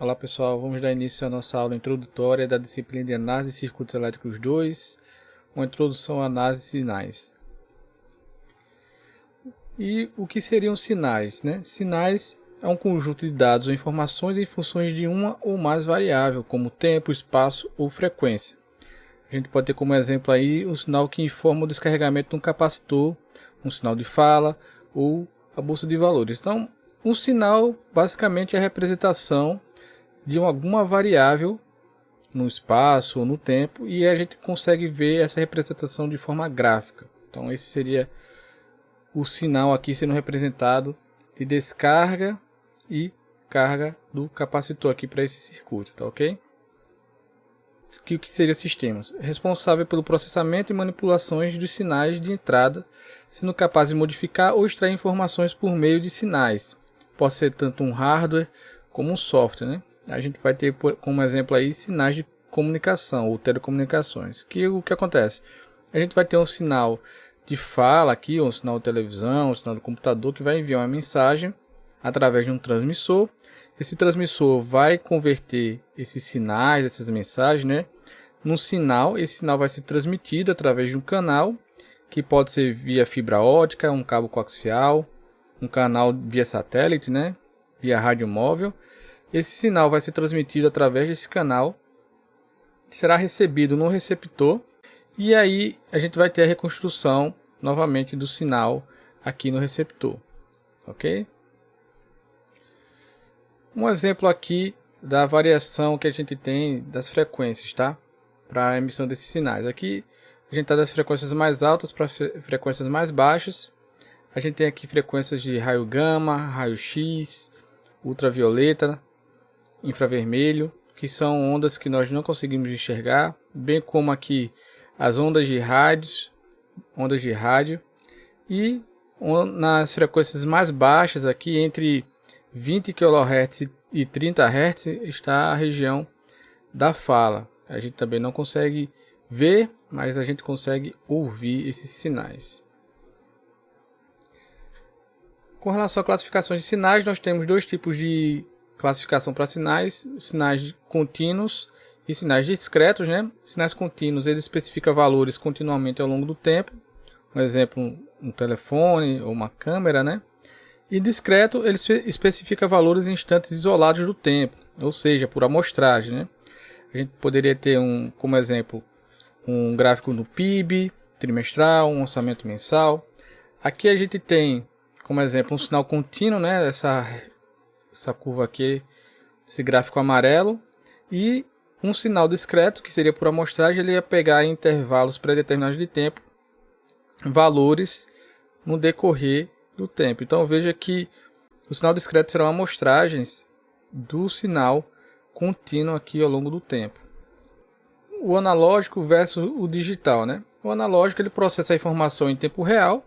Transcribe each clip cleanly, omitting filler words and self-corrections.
Olá pessoal, vamos dar início à nossa aula introdutória da disciplina de Análise de Circuitos Elétricos 2, uma introdução à análise de sinais. E o que seriam sinais, né? Sinais é um conjunto de dados ou informações em funções de uma ou mais variável, como tempo, espaço ou frequência. A gente pode ter como exemplo aí um sinal que informa o descarregamento de um capacitor, um sinal de fala ou a bolsa de valores. Então, um sinal basicamente é a representação de alguma variável no espaço ou no tempo, e a gente consegue ver essa representação de forma gráfica. Então esse seria o sinal aqui sendo representado de descarga e carga do capacitor aqui para esse circuito, tá ok? O que seria sistemas? Responsável pelo processamento e manipulações dos sinais de entrada, sendo capaz de modificar ou extrair informações por meio de sinais. Pode ser tanto um hardware como um software, né? A gente vai ter como exemplo aí sinais de comunicação ou telecomunicações. O que acontece? A gente vai ter um sinal de fala aqui, um sinal de televisão, um sinal de computador que vai enviar uma mensagem através de um transmissor. Esse transmissor vai converter esses sinais, essas mensagens, né, num sinal. Esse sinal vai ser transmitido através de um canal, que pode ser via fibra ótica, um cabo coaxial, um canal via satélite, né, via rádio móvel. Esse sinal vai ser transmitido através desse canal, será recebido no receptor, e aí a gente vai ter a reconstrução novamente do sinal aqui no receptor, ok? Um exemplo aqui da variação que a gente tem das frequências, tá? Para a emissão desses sinais. Aqui a gente está das frequências mais altas para frequências mais baixas. A gente tem aqui frequências de raio gama, raio X, ultravioleta, infravermelho, que são ondas que nós não conseguimos enxergar, bem como aqui as ondas de rádio, e nas frequências mais baixas aqui entre 20 kHz e 30 Hz está a região da fala. A gente também não consegue ver, mas a gente consegue ouvir esses sinais. Com relação à classificação de sinais, nós temos dois tipos de classificação para sinais: sinais contínuos e sinais discretos, né? Sinais contínuos, ele especifica valores continuamente ao longo do tempo. Um exemplo, um telefone ou uma câmera, né? E discreto, ele especifica valores em instantes isolados do tempo, ou seja, por amostragem, né? A gente poderia ter como exemplo um gráfico do PIB trimestral, um orçamento mensal. Aqui a gente tem como exemplo um sinal contínuo, né? Essa curva aqui, esse gráfico amarelo, e um sinal discreto, que seria por amostragem, ele ia pegar em intervalos pré-determinados de tempo valores no decorrer do tempo. Então veja que o sinal discreto serão amostragens do sinal contínuo aqui ao longo do tempo. O analógico versus o digital, né? O analógico ele processa a informação em tempo real,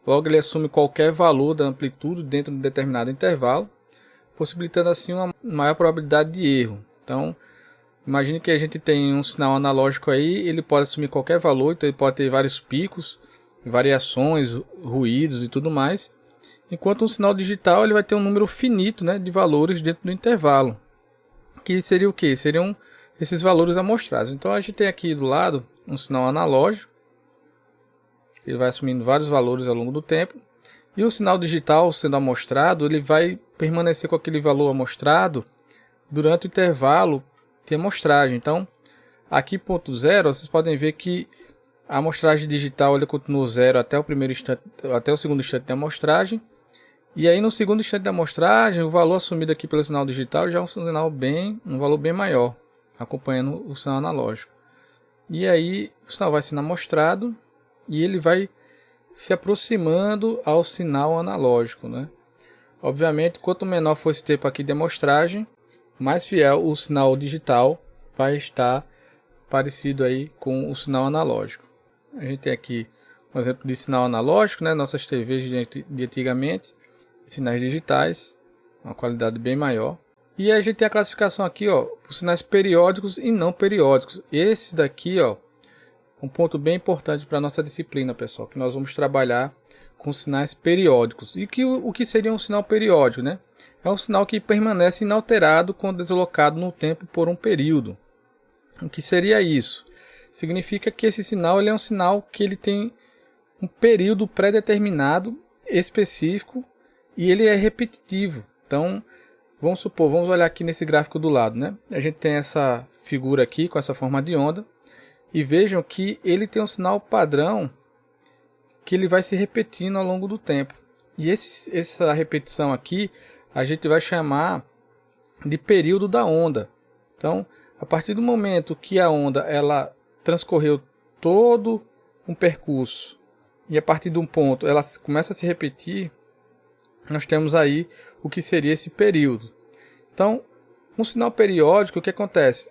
logo ele assume qualquer valor da amplitude dentro de um determinado intervalo, possibilitando assim uma maior probabilidade de erro. Então, imagine que a gente tem um sinal analógico aí, ele pode assumir qualquer valor, então ele pode ter vários picos, variações, ruídos e tudo mais. Enquanto um sinal digital ele vai ter um número finito, né, de valores dentro do intervalo. Que seria o quê? Seriam esses valores amostrados. Então a gente tem aqui do lado um sinal analógico, ele vai assumindo vários valores ao longo do tempo. E o sinal digital sendo amostrado, ele vai permanecer com aquele valor amostrado durante o intervalo de amostragem. Então, aqui ponto zero, vocês podem ver que a amostragem digital ele continua zero até o segundo instante de amostragem. E aí no segundo instante de amostragem, o valor assumido aqui pelo sinal digital já é um valor bem maior, acompanhando o sinal analógico. E aí o sinal vai sendo amostrado e ele vai se aproximando ao sinal analógico, né? Obviamente, quanto menor for esse tempo aqui de amostragem, mais fiel o sinal digital vai estar parecido aí com o sinal analógico. A gente tem aqui um exemplo de sinal analógico, né? Nossas TVs de antigamente, sinais digitais, uma qualidade bem maior. E a gente tem a classificação aqui, ó, por sinais periódicos e não periódicos. Esse daqui, ó, um ponto bem importante para a nossa disciplina, pessoal, que nós vamos trabalhar com sinais periódicos. E o que seria um sinal periódico, né? É um sinal que permanece inalterado quando deslocado no tempo por um período. O que seria isso? Significa que esse sinal ele é um sinal que ele tem um período pré-determinado, específico, e ele é repetitivo. Então, vamos supor, vamos olhar aqui nesse gráfico do lado, né? A gente tem essa figura aqui com essa forma de onda, e vejam que ele tem um sinal padrão que ele vai se repetindo ao longo do tempo. E essa repetição aqui a gente vai chamar de período da onda. Então, a partir do momento que a onda ela transcorreu todo um percurso e a partir de um ponto ela começa a se repetir, nós temos aí o que seria esse período. Então, um sinal periódico, o que acontece?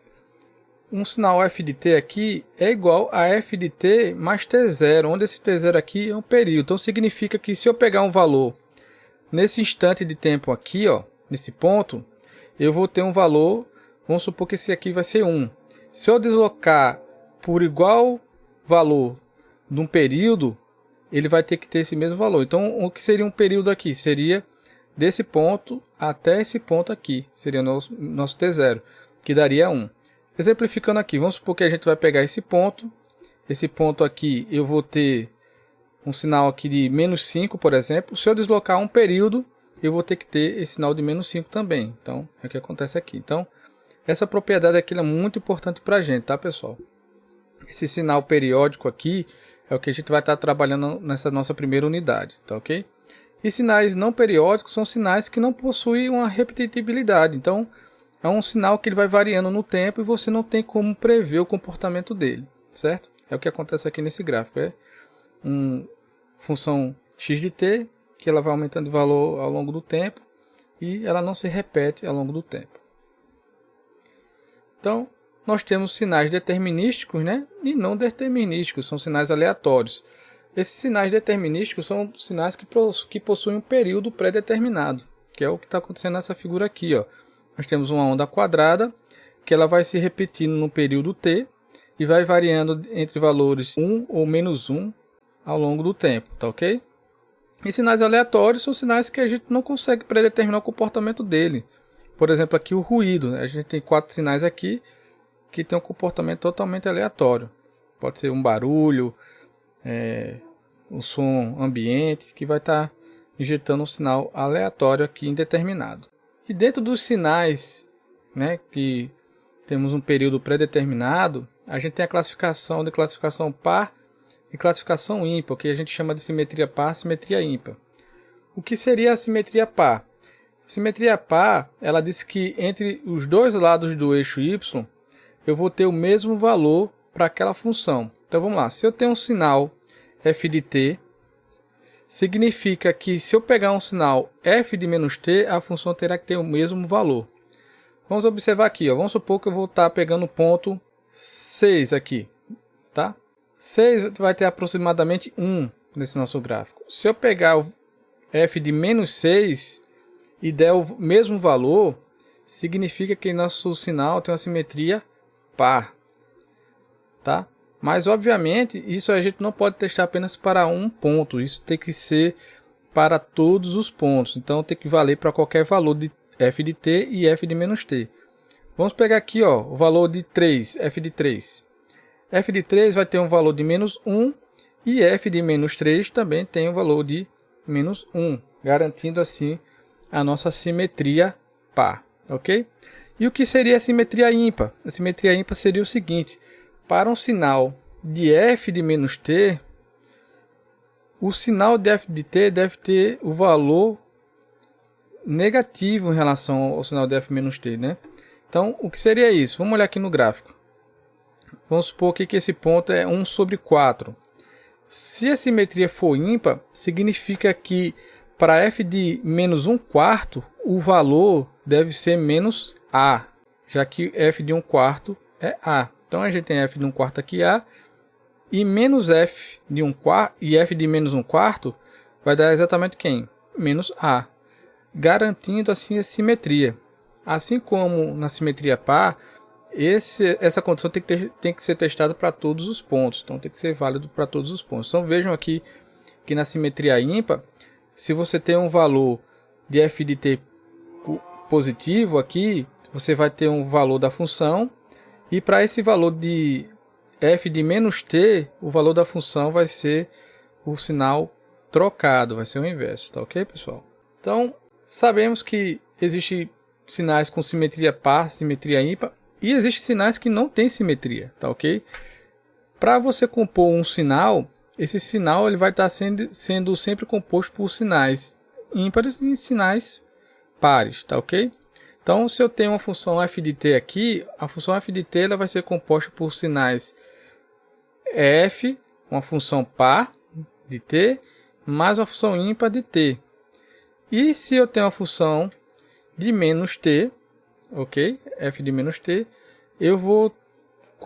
Um sinal f de t aqui é igual a f de t mais t0, onde esse t0 aqui é um período. Então, significa que se eu pegar um valor nesse instante de tempo aqui, ó, nesse ponto, eu vou ter um valor, vamos supor que esse aqui vai ser 1. Se eu deslocar por igual valor de um período, ele vai ter que ter esse mesmo valor. Então, o que seria um período aqui? Seria desse ponto até esse ponto aqui. Seria nosso T0, que daria 1. Exemplificando aqui, vamos supor que a gente vai pegar esse ponto. Esse ponto aqui eu vou ter um sinal aqui de menos 5, por exemplo. Se eu deslocar um período, eu vou ter que ter esse sinal de menos 5 também. Então, é o que acontece aqui. Então, essa propriedade aqui é muito importante para a gente, tá, pessoal? Esse sinal periódico aqui é o que a gente vai estar trabalhando nessa nossa primeira unidade, tá ok? E sinais não periódicos são sinais que não possuem uma repetibilidade. Então, é um sinal que ele vai variando no tempo e você não tem como prever o comportamento dele, certo? É o que acontece aqui nesse gráfico. É uma função x de t, que ela vai aumentando de valor ao longo do tempo e ela não se repete ao longo do tempo. Então, nós temos sinais determinísticos, né? E não determinísticos, são sinais aleatórios. Esses sinais determinísticos são sinais que possuem um período pré-determinado, que é o que está acontecendo nessa figura aqui, ó. Nós temos uma onda quadrada, que ela vai se repetindo no período t e vai variando entre valores 1 ou menos 1 ao longo do tempo, tá ok? E sinais aleatórios são sinais que a gente não consegue predeterminar o comportamento dele. Por exemplo, aqui o ruído, né? A gente tem 4 sinais aqui que tem um comportamento totalmente aleatório. Pode ser um barulho, um som ambiente, que vai estar injetando um sinal aleatório aqui indeterminado. E dentro dos sinais, né, que temos um período pré-determinado, a gente tem a classificação de classificação par e classificação ímpar, que a gente chama de simetria par, simetria ímpar. O que seria a simetria par? A simetria par, ela diz que entre os dois lados do eixo y, eu vou ter o mesmo valor para aquela função. Então vamos lá, se eu tenho um sinal f de t, significa que se eu pegar um sinal f de menos t, a função terá que ter o mesmo valor. Vamos observar aqui, ó. Vamos supor que eu vou estar pegando o ponto 6 aqui, tá? 6 vai ter aproximadamente 1 nesse nosso gráfico. Se eu pegar o f de menos 6 e der o mesmo valor, significa que nosso sinal tem uma simetria par, tá? Mas, obviamente, isso a gente não pode testar apenas para um ponto. Isso tem que ser para todos os pontos. Então, tem que valer para qualquer valor de f de t e f de menos t. Vamos pegar aqui, ó, o valor de 3, f de 3. F de 3 vai ter um valor de menos 1 e f de menos 3 também tem um valor de menos 1, garantindo assim a nossa simetria par, ok? E o que seria a simetria ímpar? A simetria ímpar seria o seguinte: para um sinal de f de menos t, o sinal de f de t deve ter o valor negativo em relação ao sinal de f menos t, né? Então, o que seria isso? Vamos olhar aqui no gráfico. Vamos supor que esse ponto é 1 sobre 4. Se a simetria for ímpar, significa que para f de menos 1 quarto, o valor deve ser menos a, já que f de 1 quarto é a. Então, a gente tem f de 1 quarto aqui a, e menos f de 1 quarto, e f de menos 1 quarto vai dar exatamente quem? Menos a, garantindo assim a simetria. Assim como na simetria par, essa condição tem que ser testada para todos os pontos, então tem que ser válido para todos os pontos. Então, vejam aqui que na simetria ímpar, se você tem um valor de f de t positivo aqui, você vai ter um valor da função, e para esse valor de f de menos t, o valor da função vai ser o sinal trocado, vai ser o inverso, tá ok, pessoal? Então, sabemos que existem sinais com simetria par, simetria ímpar, e existem sinais que não têm simetria, tá ok? Para você compor um sinal, esse sinal ele vai estar sendo sempre composto por sinais ímpares e sinais pares, tá ok? Então, se eu tenho uma função f de t aqui, a função f de t ela vai ser composta por sinais f, uma função par de t, mais uma função ímpar de t. E se eu tenho uma função de menos t, ok? F de menos t, eu vou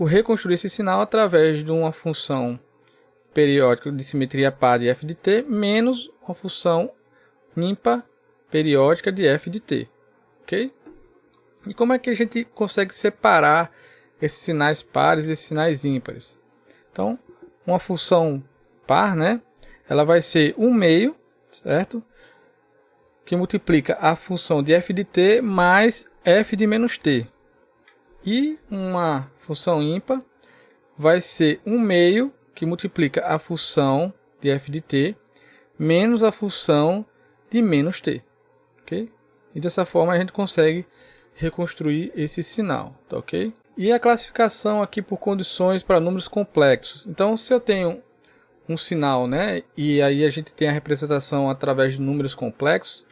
reconstruir esse sinal através de uma função periódica de simetria par de f de t, menos uma função ímpar periódica de f de t, ok? E como é que a gente consegue separar esses sinais pares e esses sinais ímpares? Então, uma função par, né? Ela vai ser 1 meio, certo? Que multiplica a função de f de t mais f de menos t. E uma função ímpar vai ser 1 meio, que multiplica a função de f de t menos a função de menos t. Ok? E dessa forma a gente consegue reconstruir esse sinal, tá ok? E a classificação aqui por condições para números complexos. Então, se eu tenho um sinal, né, e aí a gente tem a representação através de números complexos,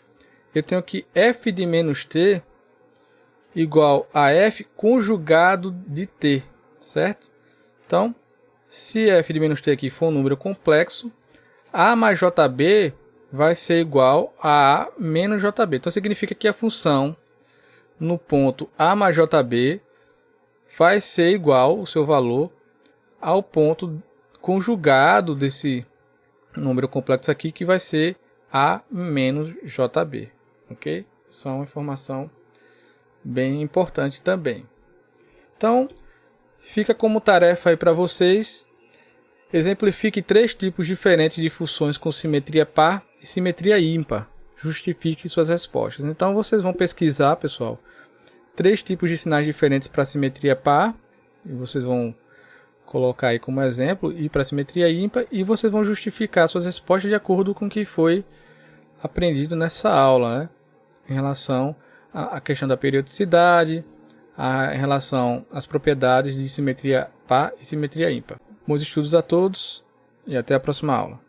eu tenho aqui f de menos t igual a f conjugado de t, certo? Então, se f de menos t aqui for um número complexo, a mais jb vai ser igual a a menos jb. Então, significa que a função no ponto a mais jb vai ser igual, o seu valor, ao ponto conjugado desse número complexo aqui, que vai ser a menos jb. Ok? Isso é uma informação bem importante também. Então, fica como tarefa aí para vocês. Exemplifique 3 tipos diferentes de funções com simetria par e simetria ímpar. Justifique suas respostas. Então, vocês vão pesquisar, pessoal, 3 tipos de sinais diferentes para simetria par. E vocês vão colocar aí como exemplo. E para simetria ímpar. E vocês vão justificar suas respostas de acordo com o que foi aprendido nessa aula, né? Em relação à questão da periodicidade, em relação às propriedades de simetria par e simetria ímpar. Bons estudos a todos e até a próxima aula.